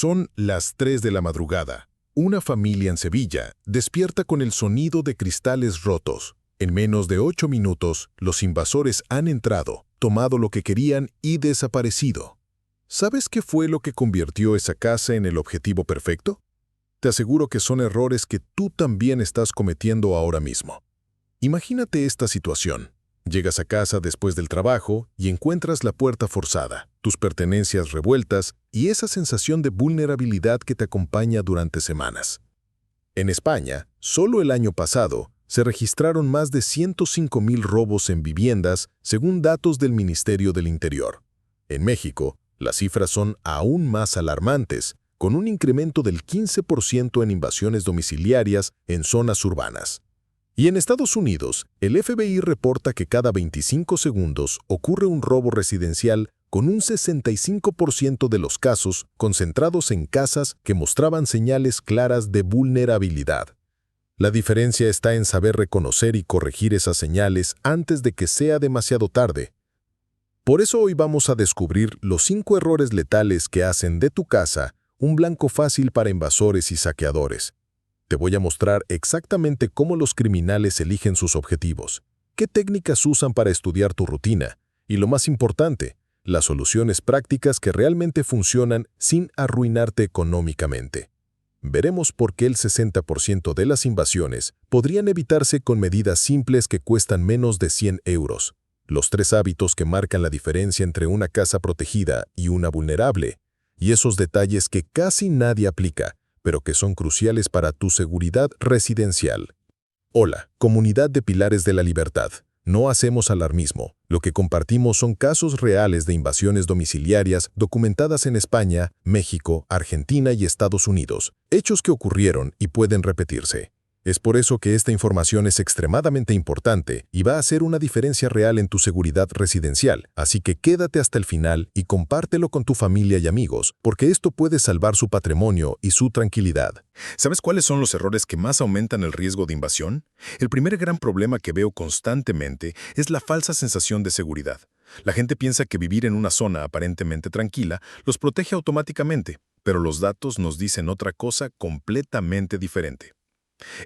Son las 3 de la madrugada. Una familia en Sevilla despierta con el sonido de cristales rotos. En menos de 8 minutos, los invasores han entrado, tomado lo que querían y desaparecido. ¿Sabes qué fue lo que convirtió esa casa en el objetivo perfecto? Te aseguro que son errores que tú también estás cometiendo ahora mismo. Imagínate esta situación. Llegas a casa después del trabajo y encuentras la puerta forzada, tus pertenencias revueltas y esa sensación de vulnerabilidad que te acompaña durante semanas. En España, solo el año pasado, se registraron más de 105,000 robos en viviendas, según datos del Ministerio del Interior. En México, las cifras son aún más alarmantes, con un incremento del 15% en invasiones domiciliarias en zonas urbanas. Y en Estados Unidos, el FBI reporta que cada 25 segundos ocurre un robo residencial, con un 65% de los casos concentrados en casas que mostraban señales claras de vulnerabilidad. La diferencia está en saber reconocer y corregir esas señales antes de que sea demasiado tarde. Por eso hoy vamos a descubrir los 5 errores letales que hacen de tu casa un blanco fácil para invasores y saqueadores. Te voy a mostrar exactamente cómo los criminales eligen sus objetivos, qué técnicas usan para estudiar tu rutina y, lo más importante, las soluciones prácticas que realmente funcionan sin arruinarte económicamente. Veremos por qué el 60% de las invasiones podrían evitarse con medidas simples que cuestan menos de 100 euros. Los 3 hábitos que marcan la diferencia entre una casa protegida y una vulnerable, y esos detalles que casi nadie aplica, pero que son cruciales para tu seguridad residencial. Hola, comunidad de Pilares de la Libertad. No hacemos alarmismo. Lo que compartimos son casos reales de invasiones domiciliarias documentadas en España, México, Argentina y Estados Unidos. Hechos que ocurrieron y pueden repetirse. Es por eso que esta información es extremadamente importante y va a hacer una diferencia real en tu seguridad residencial. Así que quédate hasta el final y compártelo con tu familia y amigos, porque esto puede salvar su patrimonio y su tranquilidad. ¿Sabes cuáles son los errores que más aumentan el riesgo de invasión? El primer gran problema que veo constantemente es la falsa sensación de seguridad. La gente piensa que vivir en una zona aparentemente tranquila los protege automáticamente, pero los datos nos dicen otra cosa completamente diferente.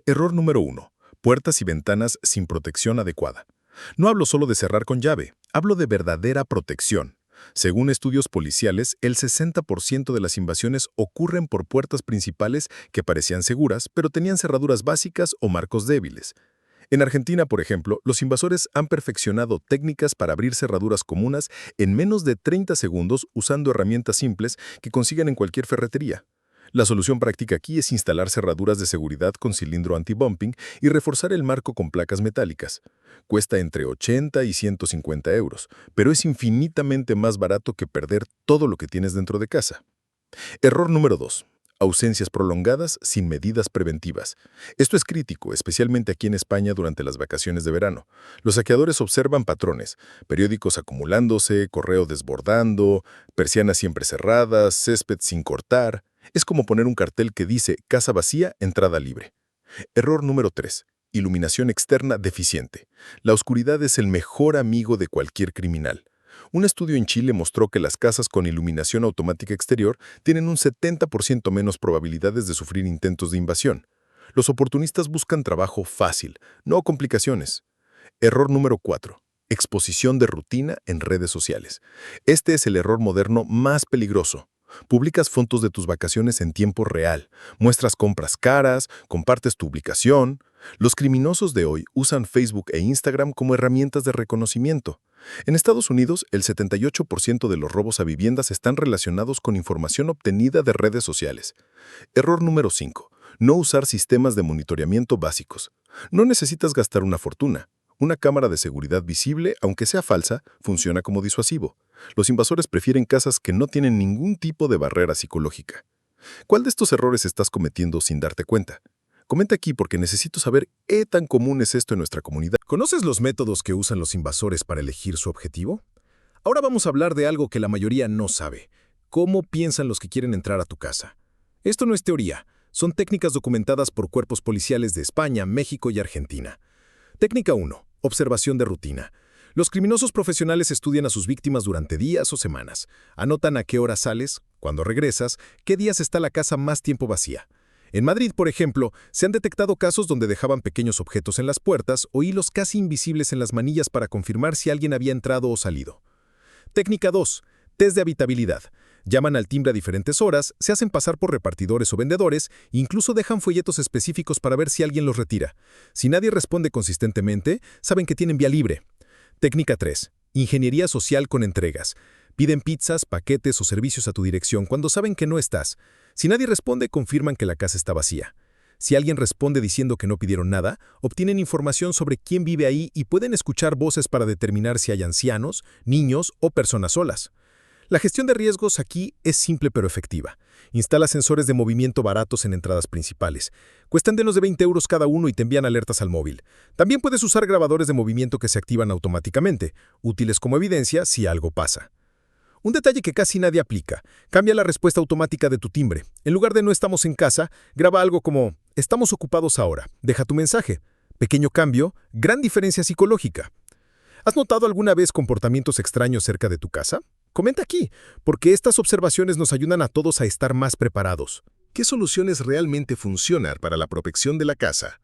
Error número 1. Puertas y ventanas sin protección adecuada. No hablo solo de cerrar con llave, hablo de verdadera protección. Según estudios policiales, el 60% de las invasiones ocurren por puertas principales que parecían seguras, pero tenían cerraduras básicas o marcos débiles. En Argentina, por ejemplo, los invasores han perfeccionado técnicas para abrir cerraduras comunes en menos de 30 segundos usando herramientas simples que consiguen en cualquier ferretería. La solución práctica aquí es instalar cerraduras de seguridad con cilindro anti-bumping y reforzar el marco con placas metálicas. Cuesta entre 80 y 150 euros, pero es infinitamente más barato que perder todo lo que tienes dentro de casa. Error número 2. Ausencias prolongadas sin medidas preventivas. Esto es crítico, especialmente aquí en España durante las vacaciones de verano. Los saqueadores observan patrones: periódicos acumulándose, correo desbordando, persianas siempre cerradas, césped sin cortar. Es como poner un cartel que dice «Casa vacía, entrada libre». Error número 3. Iluminación externa deficiente. La oscuridad es el mejor amigo de cualquier criminal. Un estudio en Chile mostró que las casas con iluminación automática exterior tienen un 70% menos probabilidades de sufrir intentos de invasión. Los oportunistas buscan trabajo fácil, no complicaciones. Error número 4. Exposición de rutina en redes sociales. Este es el error moderno más peligroso. Publicas fotos de tus vacaciones en tiempo real, muestras compras caras, compartes tu ubicación. Los criminosos de hoy usan Facebook e Instagram como herramientas de reconocimiento. En Estados Unidos, el 78% de los robos a viviendas están relacionados con información obtenida de redes sociales. Error número 5. No usar sistemas de monitoreamiento básicos. No necesitas gastar una fortuna. Una cámara de seguridad visible, aunque sea falsa, funciona como disuasivo. Los invasores prefieren casas que no tienen ningún tipo de barrera psicológica. ¿Cuál de estos errores estás cometiendo sin darte cuenta? Comenta aquí porque necesito saber qué tan común es esto en nuestra comunidad. ¿Conoces los métodos que usan los invasores para elegir su objetivo? Ahora vamos a hablar de algo que la mayoría no sabe: cómo piensan los que quieren entrar a tu casa. Esto no es teoría, son técnicas documentadas por cuerpos policiales de España, México y Argentina. Técnica 1. Observación de rutina. Los criminosos profesionales estudian a sus víctimas durante días o semanas. Anotan a qué hora sales, Cuando regresas, ¿qué días está la casa más tiempo vacía? En Madrid, por ejemplo, se han detectado casos donde dejaban pequeños objetos en las puertas o hilos casi invisibles en las manillas para confirmar si alguien había entrado o salido. Técnica 2. Test de habitabilidad. Llaman al timbre a diferentes horas, se hacen pasar por repartidores o vendedores, incluso dejan folletos específicos para ver si alguien los retira. Si nadie responde consistentemente, saben que tienen vía libre. Técnica 3. Ingeniería social con entregas. Piden pizzas, paquetes o servicios a tu dirección cuando saben que no estás. Si nadie responde, confirman que la casa está vacía. Si alguien responde diciendo que no pidieron nada, obtienen información sobre quién vive ahí y pueden escuchar voces para determinar si hay ancianos, niños o personas solas. La gestión de riesgos aquí es simple pero efectiva. Instala sensores de movimiento baratos en entradas principales. Cuestan menos de 20 euros cada uno y te envían alertas al móvil. También puedes usar grabadores de movimiento que se activan automáticamente, útiles como evidencia si algo pasa. Un detalle que casi nadie aplica. Cambia la respuesta automática de tu timbre. En lugar de "no estamos en casa", graba algo como "estamos ocupados ahora. Deja tu mensaje". Pequeño cambio, gran diferencia psicológica. ¿Has notado alguna vez comportamientos extraños cerca de tu casa? Comenta aquí, porque estas observaciones nos ayudan a todos a estar más preparados. ¿Qué soluciones realmente funcionan para la protección de la casa?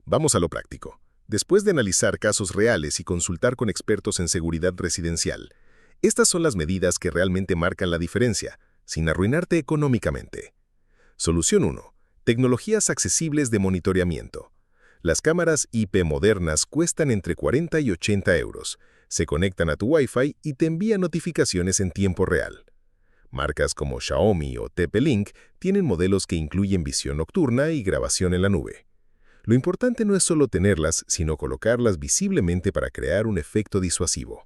Vamos a lo práctico. Después de analizar casos reales y consultar con expertos en seguridad residencial, estas son las medidas que realmente marcan la diferencia, sin arruinarte económicamente. Solución 1. Tecnologías accesibles de monitoreamiento. Las cámaras IP modernas cuestan entre 40 y 80 euros. Se conectan a tu Wi-Fi y te envían notificaciones en tiempo real. Marcas como Xiaomi o TP-Link tienen modelos que incluyen visión nocturna y grabación en la nube. Lo importante no es solo tenerlas, sino colocarlas visiblemente para crear un efecto disuasivo.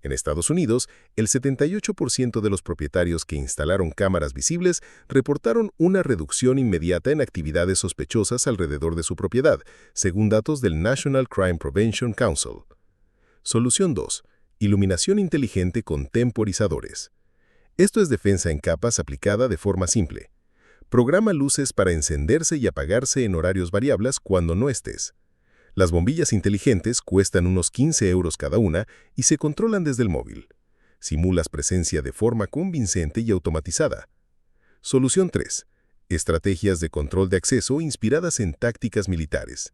En Estados Unidos, el 78% de los propietarios que instalaron cámaras visibles reportaron una reducción inmediata en actividades sospechosas alrededor de su propiedad, según datos del National Crime Prevention Council. Solución 2. Iluminación inteligente con temporizadores. Esto es defensa en capas aplicada de forma simple. Programa luces para encenderse y apagarse en horarios variables cuando no estés. Las bombillas inteligentes cuestan unos 15 euros cada una y se controlan desde el móvil. Simulas presencia de forma convincente y automatizada. Solución 3. Estrategias de control de acceso inspiradas en tácticas militares.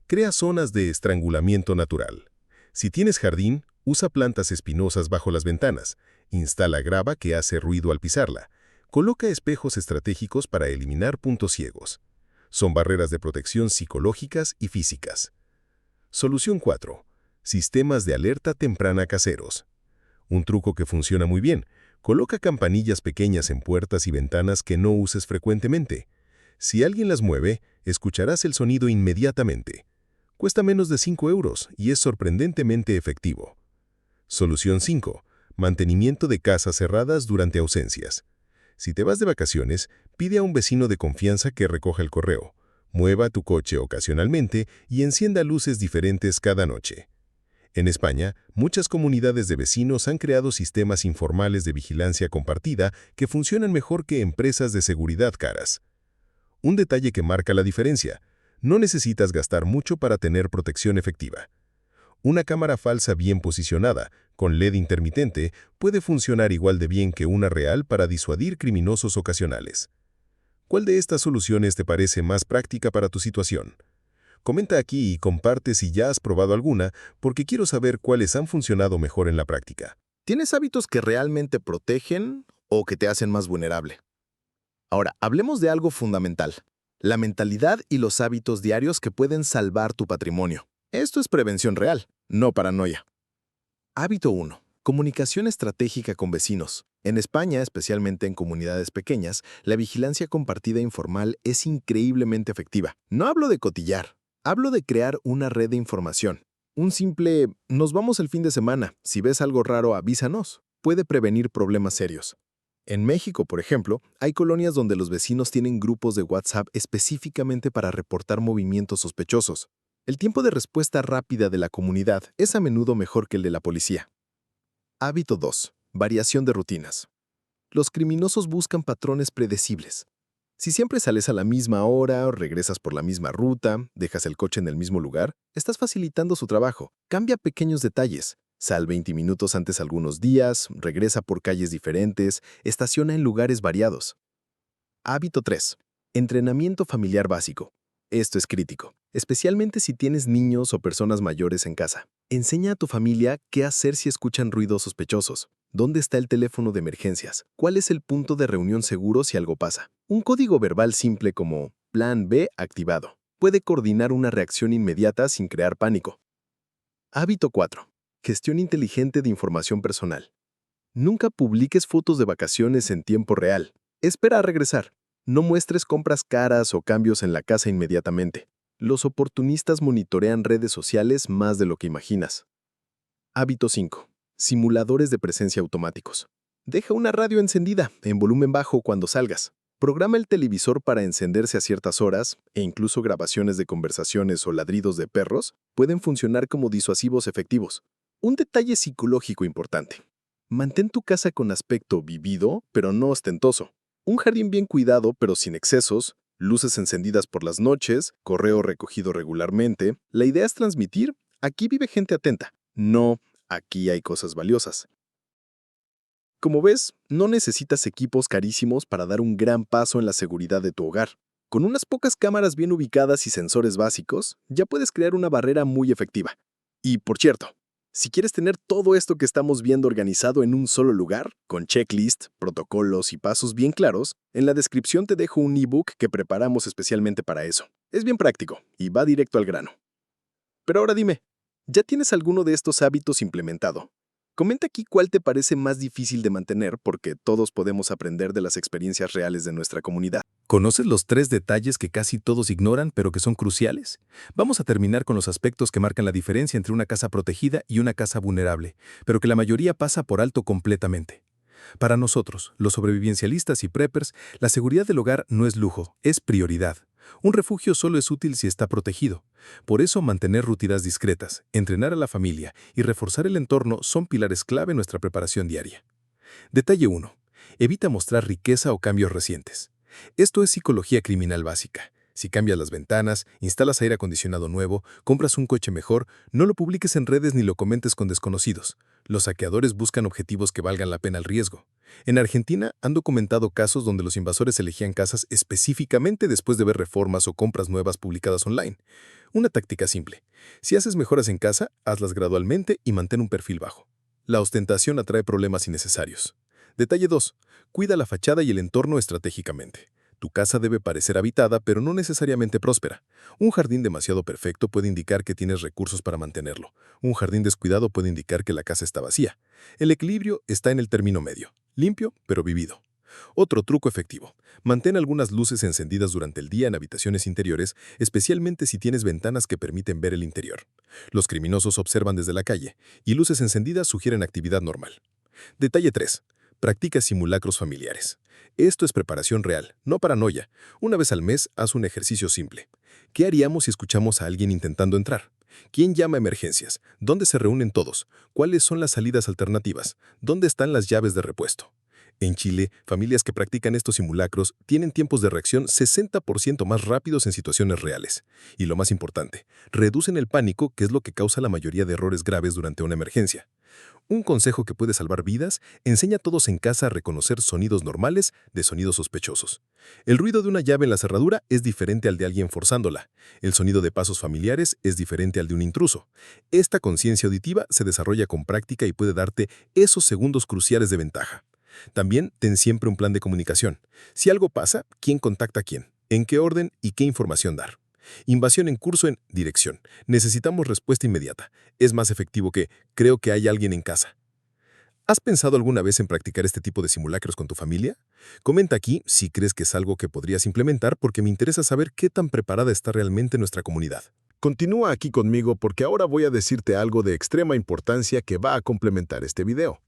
Crea zonas de estrangulamiento natural. Si tienes jardín, usa plantas espinosas bajo las ventanas. Instala grava que hace ruido al pisarla. Coloca espejos estratégicos para eliminar puntos ciegos. Son barreras de protección psicológicas y físicas. Solución 4. Sistemas de alerta temprana caseros. Un truco que funciona muy bien. Coloca campanillas pequeñas en puertas y ventanas que no uses frecuentemente. Si alguien las mueve, escucharás el sonido inmediatamente. Cuesta menos de 5 euros y es sorprendentemente efectivo. Solución 5. Mantenimiento de casas cerradas durante ausencias. Si te vas de vacaciones, pide a un vecino de confianza que recoja el correo, mueva tu coche ocasionalmente y encienda luces diferentes cada noche. En España, muchas comunidades de vecinos han creado sistemas informales de vigilancia compartida que funcionan mejor que empresas de seguridad caras. Un detalle que marca la diferencia: no necesitas gastar mucho para tener protección efectiva. Una cámara falsa bien posicionada, con LED intermitente, puede funcionar igual de bien que una real para disuadir criminosos ocasionales. ¿Cuál de estas soluciones te parece más práctica para tu situación? Comenta aquí y comparte si ya has probado alguna, porque quiero saber cuáles han funcionado mejor en la práctica. ¿Tienes hábitos que realmente protegen o que te hacen más vulnerable? Ahora, hablemos de algo fundamental: la mentalidad y los hábitos diarios que pueden salvar tu patrimonio. Esto es prevención real, no paranoia. Hábito 1. Comunicación estratégica con vecinos. En España, especialmente en comunidades pequeñas, la vigilancia compartida informal es increíblemente efectiva. No hablo de cotillar, hablo de crear una red de información. Un simple "nos vamos el fin de semana, si ves algo raro avísanos" puede prevenir problemas serios. En México, por ejemplo, hay colonias donde los vecinos tienen grupos de WhatsApp específicamente para reportar movimientos sospechosos. El tiempo de respuesta rápida de la comunidad es a menudo mejor que el de la policía. Hábito 2. Variación de rutinas. Los criminosos buscan patrones predecibles. Si siempre sales a la misma hora, o regresas por la misma ruta, dejas el coche en el mismo lugar, estás facilitando su trabajo. Cambia pequeños detalles. Sal 20 minutos antes algunos días, regresa por calles diferentes, estaciona en lugares variados. Hábito 3. Entrenamiento familiar básico. Esto es crítico, especialmente si tienes niños o personas mayores en casa. Enseña a tu familia qué hacer si escuchan ruidos sospechosos. ¿Dónde está el teléfono de emergencias? ¿Cuál es el punto de reunión seguro si algo pasa? Un código verbal simple como Plan B activado puede coordinar una reacción inmediata sin crear pánico. Hábito 4. Gestión inteligente de información personal. Nunca publiques fotos de vacaciones en tiempo real. Espera a regresar. No muestres compras caras o cambios en la casa inmediatamente. Los oportunistas monitorean redes sociales más de lo que imaginas. Hábito 5. Simuladores de presencia automáticos. Deja una radio encendida en volumen bajo cuando salgas. Programa el televisor para encenderse a ciertas horas e incluso grabaciones de conversaciones o ladridos de perros pueden funcionar como disuasivos efectivos. Un detalle psicológico importante. Mantén tu casa con aspecto vivido, pero no ostentoso. Un jardín bien cuidado, pero sin excesos, luces encendidas por las noches, correo recogido regularmente. La idea es transmitir, aquí vive gente atenta, no, aquí hay cosas valiosas. Como ves, no necesitas equipos carísimos para dar un gran paso en la seguridad de tu hogar. Con unas pocas cámaras bien ubicadas y sensores básicos, ya puedes crear una barrera muy efectiva. Y, por cierto, si quieres tener todo esto que estamos viendo organizado en un solo lugar, con checklist, protocolos y pasos bien claros, en la descripción te dejo un ebook que preparamos especialmente para eso. Es bien práctico y va directo al grano. Pero ahora dime, ¿ya tienes alguno de estos hábitos implementado? Comenta aquí cuál te parece más difícil de mantener porque todos podemos aprender de las experiencias reales de nuestra comunidad. ¿Conoces los 3 detalles que casi todos ignoran pero que son cruciales? Vamos a terminar con los aspectos que marcan la diferencia entre una casa protegida y una casa vulnerable, pero que la mayoría pasa por alto completamente. Para nosotros, los sobrevivencialistas y preppers, la seguridad del hogar no es lujo, es prioridad. Un refugio solo es útil si está protegido. Por eso, mantener rutinas discretas, entrenar a la familia y reforzar el entorno son pilares clave en nuestra preparación diaria. Detalle 1. Evita mostrar riqueza o cambios recientes. Esto es psicología criminal básica. Si cambias las ventanas, instalas aire acondicionado nuevo, compras un coche mejor, no lo publiques en redes ni lo comentes con desconocidos. Los saqueadores buscan objetivos que valgan la pena el riesgo. En Argentina han documentado casos donde los invasores elegían casas específicamente después de ver reformas o compras nuevas publicadas online. Una táctica simple. Si haces mejoras en casa, hazlas gradualmente y mantén un perfil bajo. La ostentación atrae problemas innecesarios. Detalle 2. Cuida la fachada y el entorno estratégicamente. Tu casa debe parecer habitada, pero no necesariamente próspera. Un jardín demasiado perfecto puede indicar que tienes recursos para mantenerlo. Un jardín descuidado puede indicar que la casa está vacía. El equilibrio está en el término medio, limpio pero vivido. Otro truco efectivo. Mantén algunas luces encendidas durante el día en habitaciones interiores, especialmente si tienes ventanas que permiten ver el interior. Los criminosos observan desde la calle, y luces encendidas sugieren actividad normal. Detalle 3. Practica simulacros familiares. Esto es preparación real, no paranoia. Una vez al mes, haz un ejercicio simple. ¿Qué haríamos si escuchamos a alguien intentando entrar? ¿Quién llama a emergencias? ¿Dónde se reúnen todos? ¿Cuáles son las salidas alternativas? ¿Dónde están las llaves de repuesto? En Chile, familias que practican estos simulacros tienen tiempos de reacción 60% más rápidos en situaciones reales. Y lo más importante, reducen el pánico, que es lo que causa la mayoría de errores graves durante una emergencia. Un consejo que puede salvar vidas: enseña a todos en casa a reconocer sonidos normales de sonidos sospechosos. El ruido de una llave en la cerradura es diferente al de alguien forzándola. El sonido de pasos familiares es diferente al de un intruso. Esta conciencia auditiva se desarrolla con práctica y puede darte esos segundos cruciales de ventaja. También ten siempre un plan de comunicación. Si algo pasa, ¿quién contacta a quién? ¿En qué orden y qué información dar? Invasión en curso en dirección. Necesitamos respuesta inmediata. Es más efectivo que creo que hay alguien en casa. ¿Has pensado alguna vez en practicar este tipo de simulacros con tu familia? Comenta aquí si crees que es algo que podrías implementar, porque me interesa saber qué tan preparada está realmente nuestra comunidad. Continúa aquí conmigo porque ahora voy a decirte algo de extrema importancia que va a complementar este video.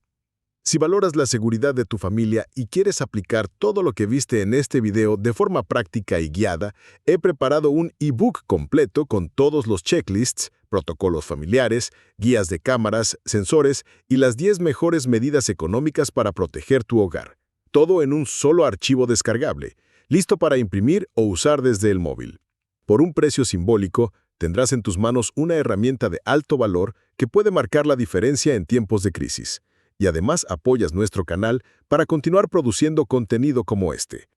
Si valoras la seguridad de tu familia y quieres aplicar todo lo que viste en este video de forma práctica y guiada, he preparado un ebook completo con todos los checklists, protocolos familiares, guías de cámaras, sensores y las 10 mejores medidas económicas para proteger tu hogar. Todo en un solo archivo descargable, listo para imprimir o usar desde el móvil. Por un precio simbólico, tendrás en tus manos una herramienta de alto valor que puede marcar la diferencia en tiempos de crisis. Y además apoyas nuestro canal para continuar produciendo contenido como este.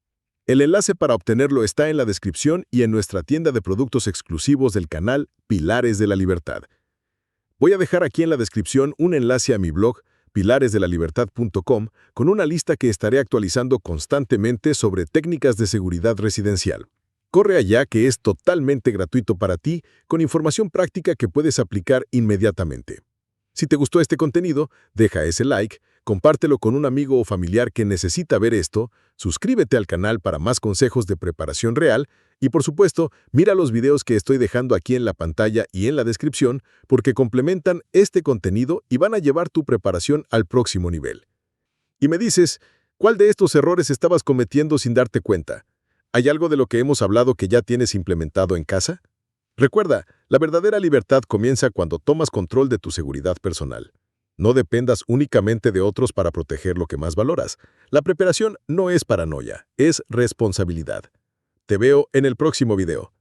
El enlace para obtenerlo está en la descripción y en nuestra tienda de productos exclusivos del canal Pilares de la Libertad. Voy a dejar aquí en la descripción un enlace a mi blog pilaresdelalibertad.com con una lista que estaré actualizando constantemente sobre técnicas de seguridad residencial. Corre allá, que es totalmente gratuito para ti, con información práctica que puedes aplicar inmediatamente. Si te gustó este contenido, deja ese like, compártelo con un amigo o familiar que necesita ver esto, suscríbete al canal para más consejos de preparación real y, por supuesto, mira los videos que estoy dejando aquí en la pantalla y en la descripción porque complementan este contenido y van a llevar tu preparación al próximo nivel. Y me dices, ¿cuál de estos errores estabas cometiendo sin darte cuenta? ¿Hay algo de lo que hemos hablado que ya tienes implementado en casa? Recuerda, la verdadera libertad comienza cuando tomas control de tu seguridad personal. No dependas únicamente de otros para proteger lo que más valoras. La preparación no es paranoia, es responsabilidad. Te veo en el próximo video.